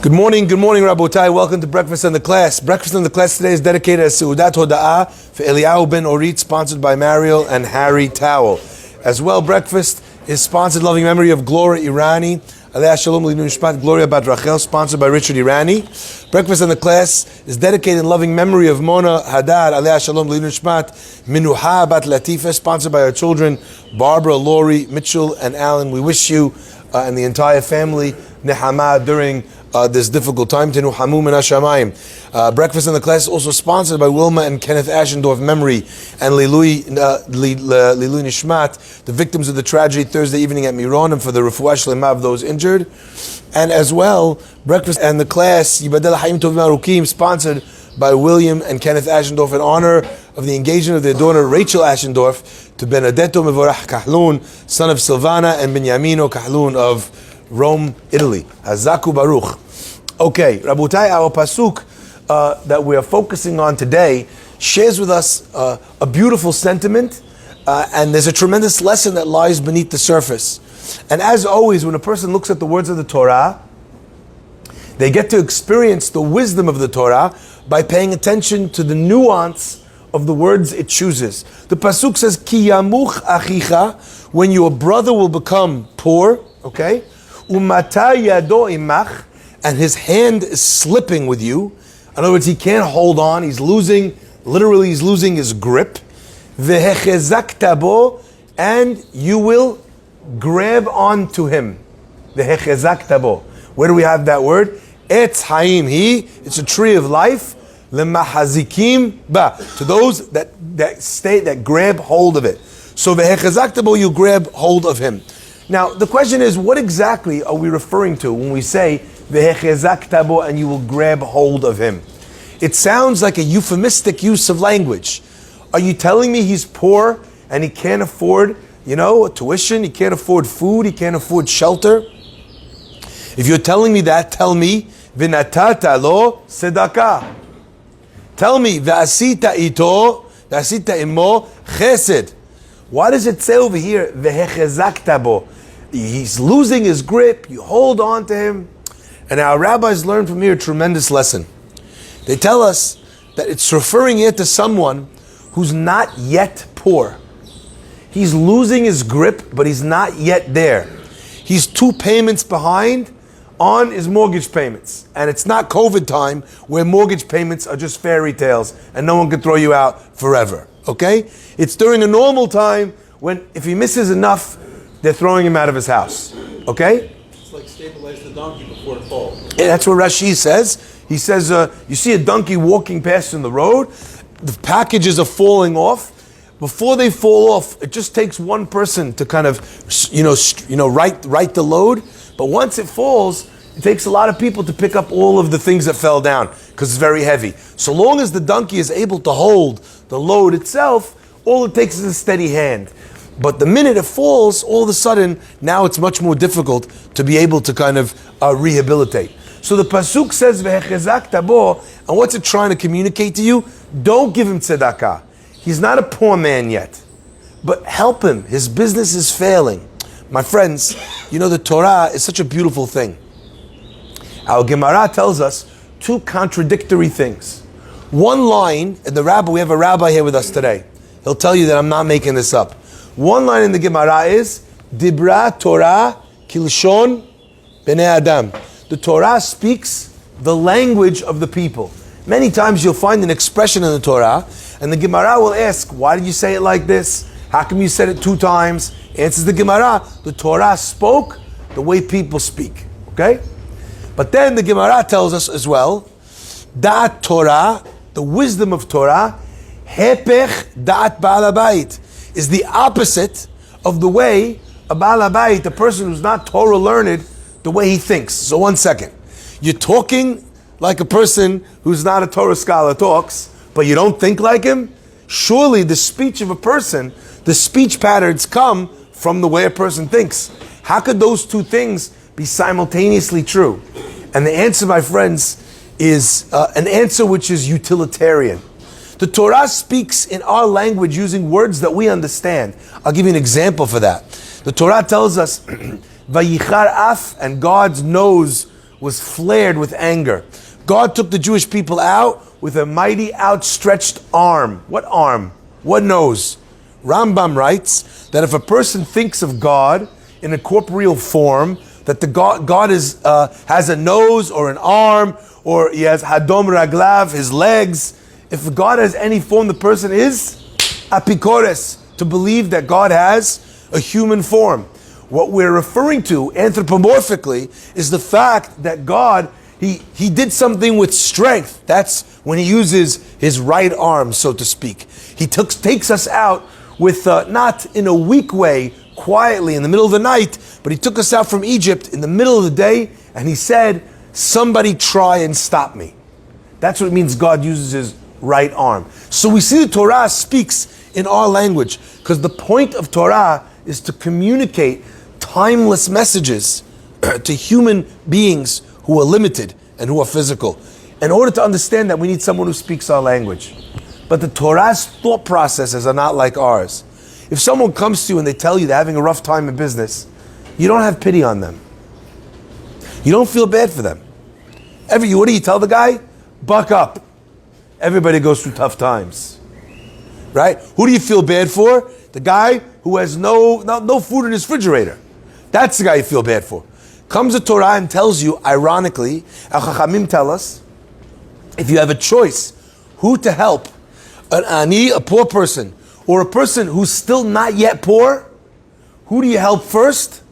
Good morning, Rabotai. Welcome to Breakfast in the Class. Breakfast in the Class today is dedicated as Seudat Hoda'ah for Eliyahu ben Orit, sponsored by Mariel and Harry Towel. As well, breakfast is sponsored loving memory of Gloria Irani, Aliyah Shalom L'Inu Nishmat Gloria Bat Rachel, sponsored by Richard Irani. Breakfast in the Class is dedicated in loving memory of Mona Hadar, Aliyah Shalom L'Inu Nishmat Minuha Bat Latifa, sponsored by our children Barbara, Lori, Mitchell, and Alan. We wish you and the entire family Nehama during this difficult time. Tenuhamu min hashamayim. Breakfast in the Class is also sponsored by Wilma and Kenneth Ashendorf Memory and Lilui Nishmat, the victims of the tragedy Thursday evening at Miron, and for the refuah shlema of those injured. And as well, Breakfast and the Class Yibadel Haim Tovim Arukim, sponsored by William and Kenneth Ashendorf in honor of the engagement of their daughter Rachel Ashendorf to Benedetto Mevorach Kahlun, son of Silvana, and Benyamino Kahlun of Rome, Italy. Hazaku Baruch. Okay, Rabotai, our Pasuk that we are focusing on today shares with us a beautiful sentiment, and there's a tremendous lesson that lies beneath the surface. And as always, when a person looks at the words of the Torah, they get to experience the wisdom of the Torah by paying attention to the nuance of the words it chooses. The Pasuk says, Ki yamuch achicha, when your brother will become poor, okay? Umata yado imach, and his hand is slipping with you. In other words, he can't hold on. He's losing his grip. Vehechezakta bo, and you will grab onto him. Vehechezakta bo. Where do we have that word? Etz haim hi. It's a tree of life. Lemahazikim ba. To those that grab hold of it. So vehechezakta bo, you grab hold of him. Now, the question is, what exactly are we referring to when we say, Vehechezakta bo, and you will grab hold of him? It sounds like a euphemistic use of language. Are you telling me he's poor and he can't afford, tuition, he can't afford food, he can't afford shelter? If you're telling me that, tell me, Vinatata lo sedaka. Tell me, V'asita imo chesed. Why does it say over here, Vehechezakta bo? He's losing his grip, you hold on to him. And our rabbis learn from here a tremendous lesson. They tell us that it's referring here to someone who's not yet poor. He's losing his grip, but he's not yet there. He's 2 payments behind on his mortgage payments. And it's not COVID time where mortgage payments are just fairy tales and no one can throw you out forever. Okay? It's during a normal time when if he misses enough, they're throwing him out of his house. Okay? It's like stabilize the donkey before it falls. Yeah, that's what Rashi says. He says, you see a donkey walking past in the road, the packages are falling off. Before they fall off, it just takes one person to kind of, right the load. But once it falls, it takes a lot of people to pick up all of the things that fell down because it's very heavy. So long as the donkey is able to hold the load itself, all it takes is a steady hand. But the minute it falls, all of a sudden, now it's much more difficult to be able to kind of rehabilitate. So the Pasuk says, Vehechezakta bo, and what's it trying to communicate to you? Don't give him tzedakah. He's not a poor man yet. But help him. His business is failing. My friends, the Torah is such a beautiful thing. Our Gemara tells us 2 contradictory things. One line, and we have a rabbi here with us today. He'll tell you that I'm not making this up. One line in the Gemara is, Dibra Torah kilshon bnei Adam. The Torah speaks the language of the people. Many times you'll find an expression in the Torah, and the Gemara will ask, why did you say it like this? How come you said it 2 times? Answers the Gemara, the Torah spoke the way people speak. Okay? But then the Gemara tells us as well, Da'at Torah, the wisdom of Torah, Hepech Da'at Ba'al Habayit, is the opposite of the way a Ba'al Habayit, the person who's not Torah learned, the way he thinks. So 1 second. You're talking like a person who's not a Torah scholar talks, but you don't think like him? Surely the speech of a person, the speech patterns come from the way a person thinks. How could those 2 things be simultaneously true? And the answer, my friends, is an answer which is utilitarian. The Torah speaks in our language using words that we understand. I'll give you an example for that. The Torah tells us, Vayichar af, and God's nose was flared with anger. God took the Jewish people out with a mighty outstretched arm. What arm? What nose? Rambam writes that if a person thinks of God in a corporeal form, that the God is has a nose or an arm, or he has hadom raglav, his legs. If God has any form, the person is apikores, to believe that God has a human form. What we're referring to anthropomorphically is the fact that God, he did something with strength. That's when he uses his right arm, so to speak. He takes us out with, not in a weak way, quietly in the middle of the night, but he took us out from Egypt in the middle of the day, and he said, somebody try and stop me. That's what it means God uses his right arm. So we see the Torah speaks in our language, because the point of Torah is to communicate timeless messages to human beings who are limited and who are physical. In order to understand that, we need someone who speaks our language. But the Torah's thought processes are not like ours. If someone comes to you and they tell you they're having a rough time in business, you don't have pity on them. You don't feel bad for them. What do you tell the guy? Buck up. Everybody goes through tough times. Right? Who do you feel bad for? The guy who has no food in his refrigerator. That's the guy you feel bad for. Comes the Torah and tells you, ironically, Al Chachamim tell us, if you have a choice, who to help, an ani, a poor person, or a person who's still not yet poor, who do you help first?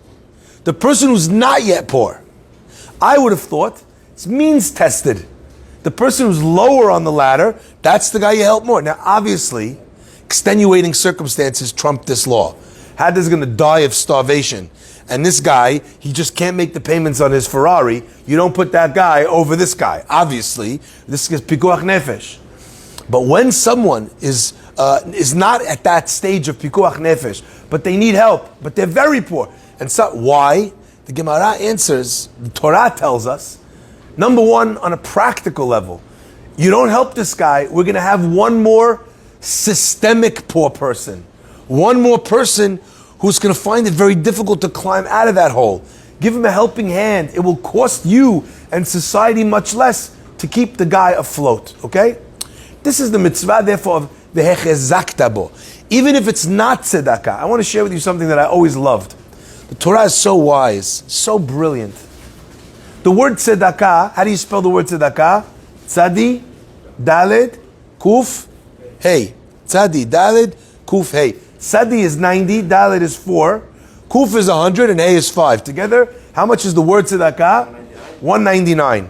The person who's not yet poor. I would have thought it's means tested. The person who's lower on the ladder, that's the guy you help more. Now, obviously, extenuating circumstances trump this law. Had is going to die of starvation, and this guy, he just can't make the payments on his Ferrari, you don't put that guy over this guy. Obviously, this is pikuach nefesh. But when someone is not at that stage of pikuach nefesh, but they need help, but they're very poor, and so why? The Gemara answers, the Torah tells us, number one, on a practical level, you don't help this guy, we're going to have one more systemic poor person. One more person who's going to find it very difficult to climb out of that hole. Give him a helping hand. It will cost you and society much less to keep the guy afloat. Okay? This is the mitzvah, therefore, of vehechezakta bo. Even if it's not tzedakah, I want to share with you something that I always loved. The Torah is so wise, so brilliant. The word tzedakah, how do you spell the word tzedakah? Tzadi, daled, kuf, hey. Tzadi, daled, kuf, hey. Tzadi is 90, daled is 4, kuf is 100, and hey is 5. Together, how much is the word tzedakah? 199.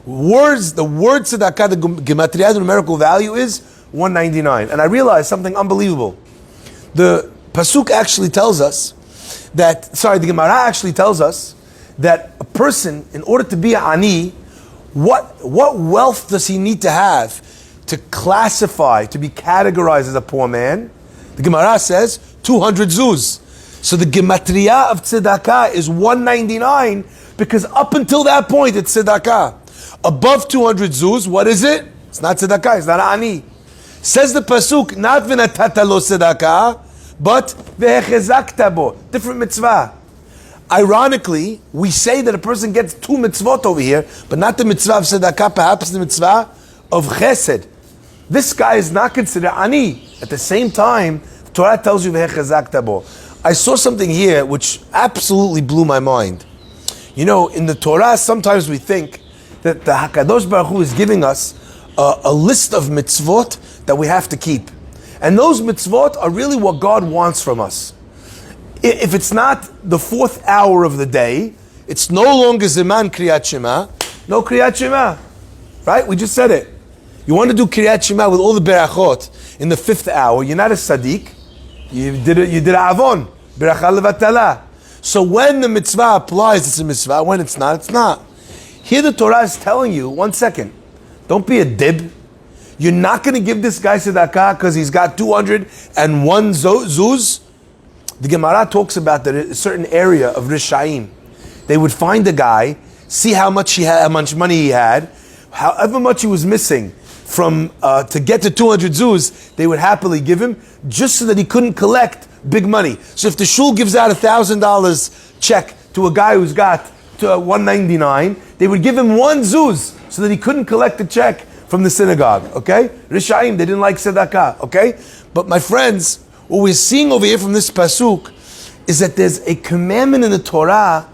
The word tzedakah, the gematria, the numerical value is 199. And I realized something unbelievable. The Pasuk actually tells us the Gemara actually tells us that a person, in order to be ani, what wealth does he need to have to classify, to be categorized as a poor man? The Gemara says 200 zuz. So the gematria of tzedakah is 199, because up until that point it's tzedakah. Above 200 zuz, what is it? It's not tzedakah, it's not ani. Says the Pasuk, not v'natata lo tzedakah, but v'hechezakta bo, different mitzvah. Ironically, we say that a person gets 2 mitzvot over here, but not the mitzvah of tzedakah, perhaps the mitzvah of chesed. This guy is not considered ani. At the same time, Torah tells you v'hechezakta bo. I saw something here which absolutely blew my mind. You know, in the Torah, sometimes we think that the Hakadosh Baruch Hu is giving us a list of mitzvot that we have to keep. And those mitzvot are really what God wants from us. If it's not the 4th hour of the day, it's no longer Zeman Kriyat Shema, no Kriyat Shema. Right? We just said it. You want to do Kriyat Shema with all the berachot in the 5th hour, you're not a Sadiq. You did Avon. Beracha levatala. So when the mitzvah applies, it's a mitzvah. When it's not, it's not. Here the Torah is telling you, 1 second, don't be a dib. You're not going to give this guy tzedakah because he's got 201 zuz. The Gemara talks about that a certain area of Rishaim. They would find a guy, see how much money he had, however much he was missing from to get to 200 zuz, they would happily give him just so that he couldn't collect big money. So if the shul gives out $1,000 check to a guy who's got 199, they would give him one zuz so that he couldn't collect the check from the synagogue. Okay? Rishaim, they didn't like tzedakah. Okay? But my friends, what we're seeing over here from this pasuk is that there's a commandment in the Torah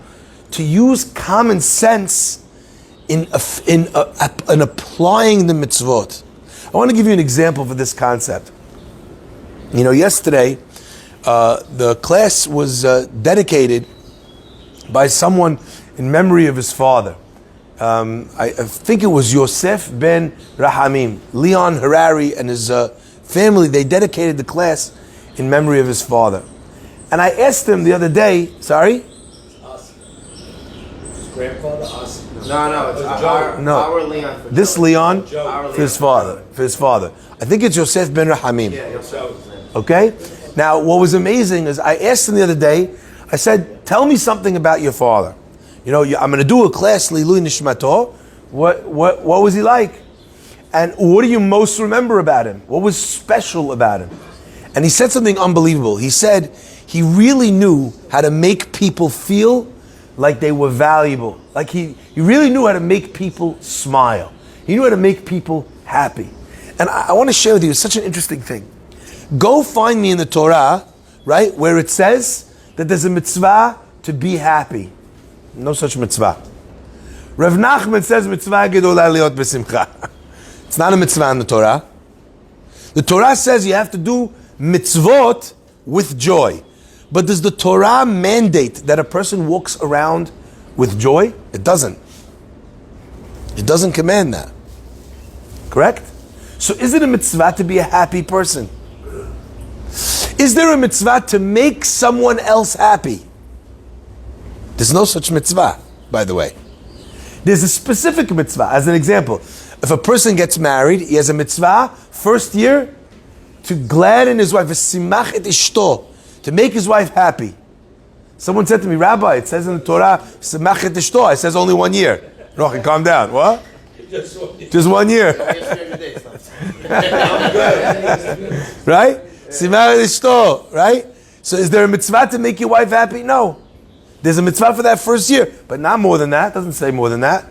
to use common sense in applying the mitzvot. I want to give you an example for this concept. You know, yesterday, the class was dedicated by someone in memory of his father. I think it was Yosef ben Rahamim, Leon Harari and his family. They dedicated the class in memory of his father. And I asked him the other day, sorry? Us. His grandfather, us. No, it's our Leon. For This Joe. Leon Joe. for his father. For his father. I think it's Yosef ben Rahamim. Yeah, Yosef. Okay? Now, what was amazing is I asked him the other day, I said, tell me something about your father. You know, I'm going to do a class, Lilui Nishmato. What was he like? And what do you most remember about him? What was special about him? And he said something unbelievable. He said he really knew how to make people feel like they were valuable. Like he really knew how to make people smile. He knew how to make people happy. And I want to share with you such an interesting thing. Go find me in the Torah, right, where it says that there's a mitzvah to be happy. No such mitzvah. Rav Nachman says mitzvah gedolah liot b'simcha. It's not a mitzvah in the Torah. The Torah says you have to do mitzvot with joy. But does the Torah mandate that a person walks around with joy? It doesn't. It doesn't command that. Correct? So is it a mitzvah to be a happy person? Is there a mitzvah to make someone else happy? There's no such mitzvah, by the way. There's a specific mitzvah. As an example, if a person gets married, he has a mitzvah, first year, to gladden his wife, v'simach et ishto, to make his wife happy. Someone said to me, Rabbi, it says in the Torah, v'simach et ishto. It says only 1 year. Rochi, calm down. What? Just 1 year. Right? Simach et ishto, right? So is there a mitzvah to make your wife happy? No. There's a mitzvah for that first year, but not more than that. It doesn't say more than that.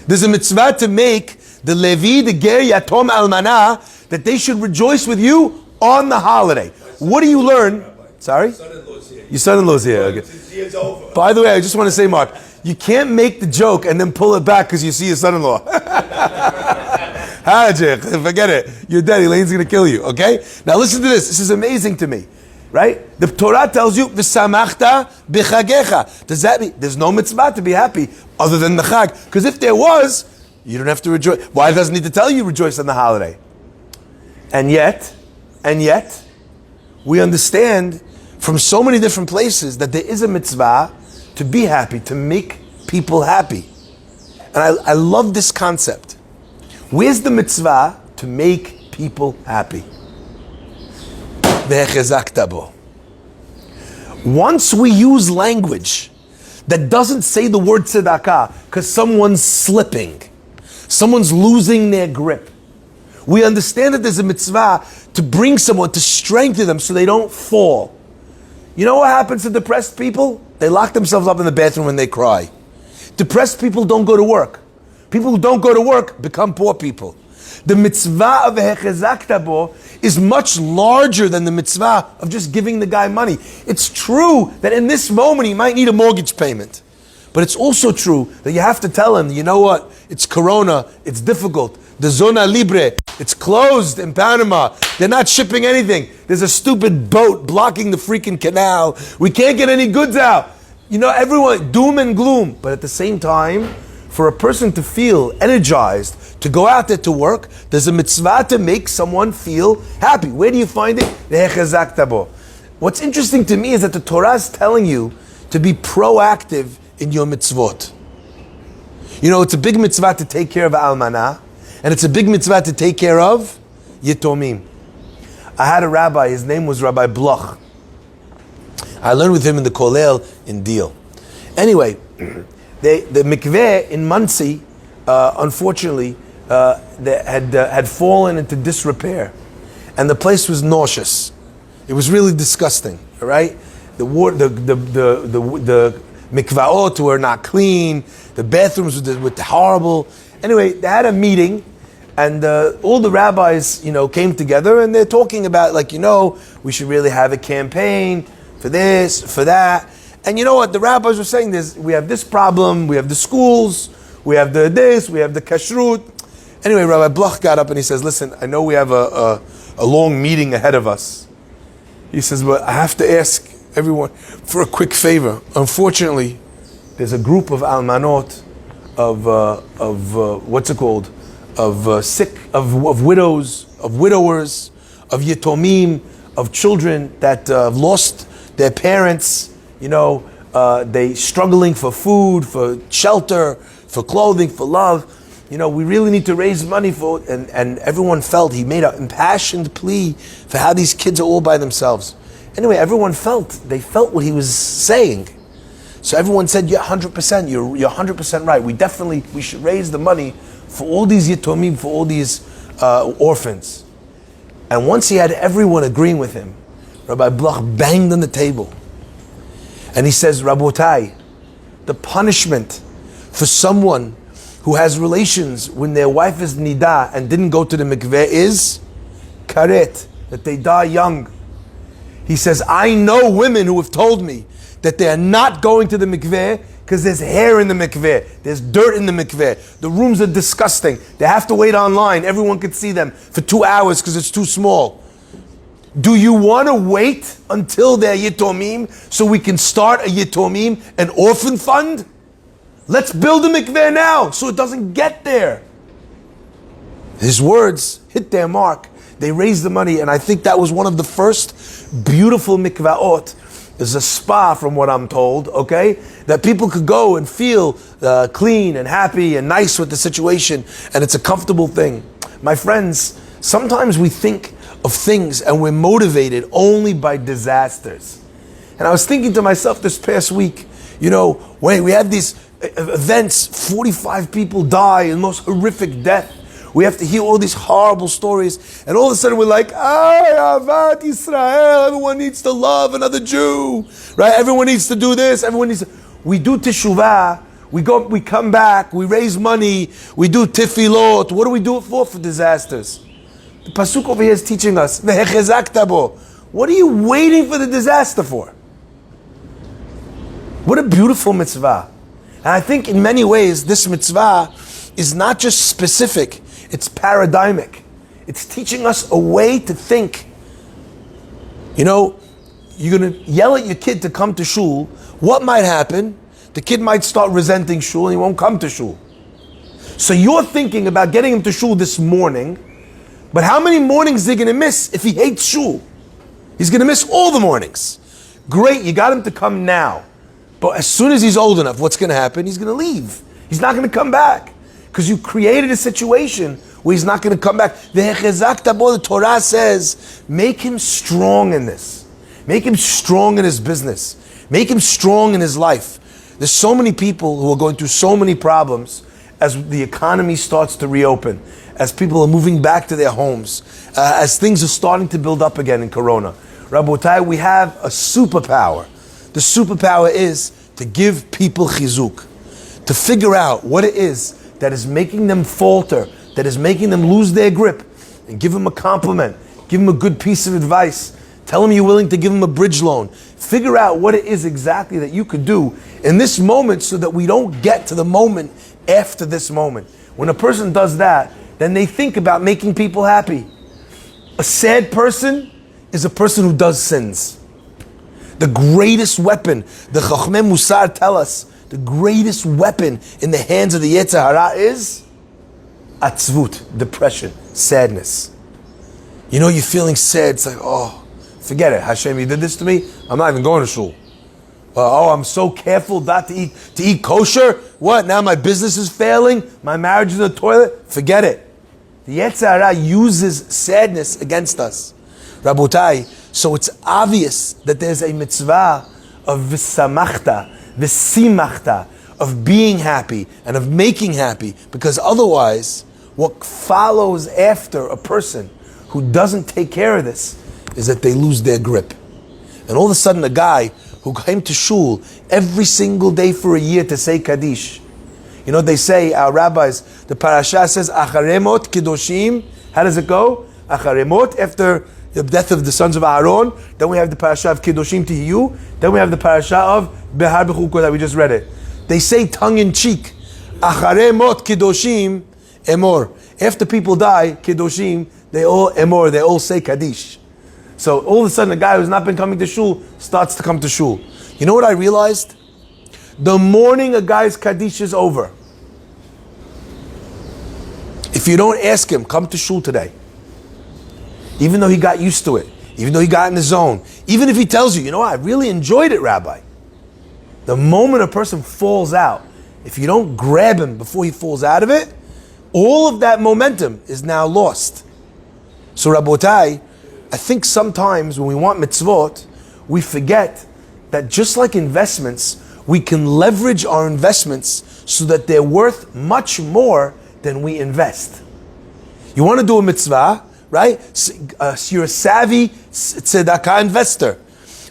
There's a mitzvah to make the Levi, the Ger, Yatom, Almanah, that they should rejoice with you on the holiday. What do you learn? Sorry? Your son-in-law's here. Okay. By the way, I just want to say, Mark, you can't make the joke and then pull it back because you see your son-in-law. Forget it. You're dead. Elaine's going to kill you. Okay? Now listen to this. This is amazing to me. Right? The Torah tells you, "V'samachta b'chagecha." Does that mean there's no mitzvah to be happy other than the chag? Because if there was, you don't have to rejoice. Why does it need to tell you rejoice on the holiday? And yet, we understand from so many different places that there is a mitzvah to be happy, to make people happy. And I love this concept. Where's the mitzvah to make people happy? Once we use language that doesn't say the word tzedakah because someone's slipping, someone's losing their grip, we understand that there's a mitzvah to bring someone, to strengthen them so they don't fall. You know what happens to depressed people? They lock themselves up in the bathroom when they cry. Depressed people don't go to work. People who don't go to work become poor people. The mitzvah of hechezakta bo is much larger than the mitzvah of just giving the guy money. It's true that in this moment he might need a mortgage payment. But it's also true that you have to tell him, you know what, it's Corona, it's difficult. The Zona Libre, it's closed in Panama. They're not shipping anything. There's a stupid boat blocking the freaking canal. We can't get any goods out. You know, everyone, doom and gloom. But at the same time, for a person to feel energized, to go out there to work, there's a mitzvah to make someone feel happy. Where do you find it? What's interesting to me is that the Torah is telling you to be proactive in your mitzvot. You know, it's a big mitzvah to take care of almanah, and it's a big mitzvah to take care of yitomim. I had a rabbi, his name was Rabbi Black. I learned with him in the Kolel in Deal. Anyway, the mikveh in Muncie, unfortunately, they had fallen into disrepair, and the place was nauseous. It was really disgusting. All right, the mikvaot were not clean, the bathrooms were horrible. Anyway, they had a meeting, and all the rabbis, came together, and they're talking about, we should really have a campaign for this, for that. And you know what? The rabbis were saying this, we have this problem, we have the schools, we have the this, we have the kashrut. Anyway, Rabbi Black got up and he says, listen, I know we have a long meeting ahead of us. He says, but I have to ask everyone for a quick favor. Unfortunately, there's a group of almanot, of widows, of widowers, of yitomim, of children that have lost their parents. They struggling for food, for shelter, for clothing, for love. We really need to raise money for it. And everyone felt, he made an impassioned plea for how these kids are all by themselves. Anyway, everyone felt what he was saying. So everyone said, you're 100%, you're 100% right. We should raise the money for all these yitomim, for all these orphans. And once he had everyone agreeing with him, Rabbi Black banged on the table. And he says, Rabotai, the punishment for someone who has relations when their wife is nida and didn't go to the mikveh is karet, that they die young. He says, I know women who have told me that they are not going to the mikveh because there's hair in the mikveh, there's dirt in the mikveh, the rooms are disgusting, they have to wait online, everyone can see them for 2 hours because it's too small. Do you want to wait until they're yitomim so we can start a yitomim, an orphan fund? Let's build a mikveh now so it doesn't get there. His words hit their mark. They raised the money, and I think that was one of the first beautiful mikvaot. There's a spa, from what I'm told, okay? That people could go and feel clean and happy and nice with the situation, and it's a comfortable thing. My friends, sometimes we think of things and we're motivated only by disasters. And I was thinking to myself this past week, when we have these events, 45 people die in the most horrific death. We have to hear all these horrible stories, and all of a sudden we're like, Ahavat Yisrael, everyone needs to love another Jew, right? Everyone needs to do this, we do teshuvah, we come back, we raise money, we do tefillot. What do we do it for? For disasters. The Pasuk over here is teaching us, what are you waiting for the disaster for? What a beautiful mitzvah. And I think in many ways, this mitzvah is not just specific, it's paradigmic. It's teaching us a way to think. You're going to yell at your kid to come to shul. What might happen? The kid might start resenting shul and he won't come to shul. So you're thinking about getting him to shul this morning, but how many mornings is he going to miss if he hates shul? He's going to miss all the mornings. Great, you got him to come now. But as soon as he's old enough, what's going to happen? He's going to leave. He's not going to come back. Because you created a situation where he's not going to come back. The Torah says, make him strong in this. Make him strong in his business. Make him strong in his life. There's so many people who are going through so many problems as the economy starts to reopen, as people are moving back to their homes, as things are starting to build up again in Corona. Rabotai, we have a superpower. The superpower is to give people chizuk, to figure out what it is that is making them falter, that is making them lose their grip, and give them a compliment, give them a good piece of advice, tell them you're willing to give them a bridge loan. Figure out what it is exactly that you could do in this moment so that we don't get to the moment after this moment. When a person does that, then they think about making people happy. A sad person is a person who does sins. The greatest weapon, the Chachmei Musar tell us, the greatest weapon in the hands of the Yetzer Hara is atzvut, depression, sadness. You're feeling sad. It's like, forget it. Hashem, you did this to me. I'm not even going to shul. I'm so careful not to eat kosher. What? Now my business is failing. My marriage is in the toilet. Forget it. The Yetzer Hara uses sadness against us. Rabotai, so it's obvious that there's a mitzvah of v'samachta, v'simachta, of being happy and of making happy, because otherwise, what follows after a person who doesn't take care of this is that they lose their grip. And all of a sudden, a guy who came to shul every single day for a year to say Kaddish. You know, they say, our rabbis, the parasha says, Acharemot Kedoshim. How does it go? Acharemot, after the death of the sons of Aaron. Then we have the parasha of Kedoshim Tihiyu. Then we have the parasha of Behar Bechukotai. We just read it. They say tongue in cheek, Acharemot Kedoshim Emor. After people die, Kedoshim, they all Emor, they all say Kaddish. So all of a sudden, a guy who's not been coming to shul starts to come to shul. You know what I realized? The morning a guy's Kaddish is over, if you don't ask him, come to shul today, even though he got used to it, even though he got in the zone, even if he tells you, you know what, I really enjoyed it, Rabbi. The moment a person falls out, if you don't grab him before he falls out of it, all of that momentum is now lost. So Rabotai, I think sometimes when we want mitzvot, we forget that just like investments, we can leverage our investments so that they're worth much more than we invest. You want to do a mitzvah, right? You're a savvy tzedakah investor.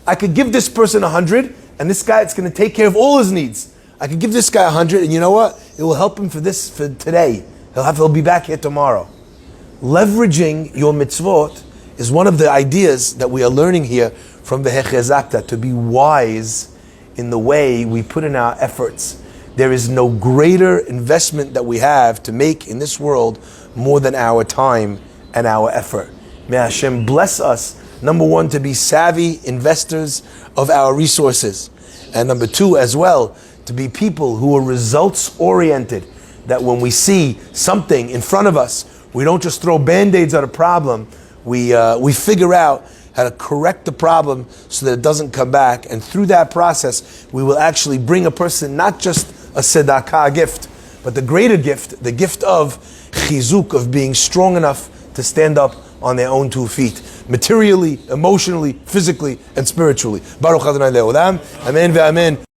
I could give this person 100, and this guy, it's going to take care of all his needs. I could give this guy 100, and you know what? It will help him for today. He'll be back here tomorrow. Leveraging your mitzvot is one of the ideas that we are learning here from the Hechezakta, to be wise in the way we put in our efforts. There is no greater investment that we have to make in this world more than our time and our effort. May Hashem bless us, number one, to be savvy investors of our resources. And number two, as well, to be people who are results oriented, that when we see something in front of us, we don't just throw band-aids at a problem, we figure out how to correct the problem so that it doesn't come back. And through that process, we will actually bring a person not just a tzedakah gift, but the greater gift, the gift of chizuk, of being strong enough to stand up on their own 2 feet, materially, emotionally, physically, and spiritually. Baruch Adonai Le'olam. Amen ve'amen.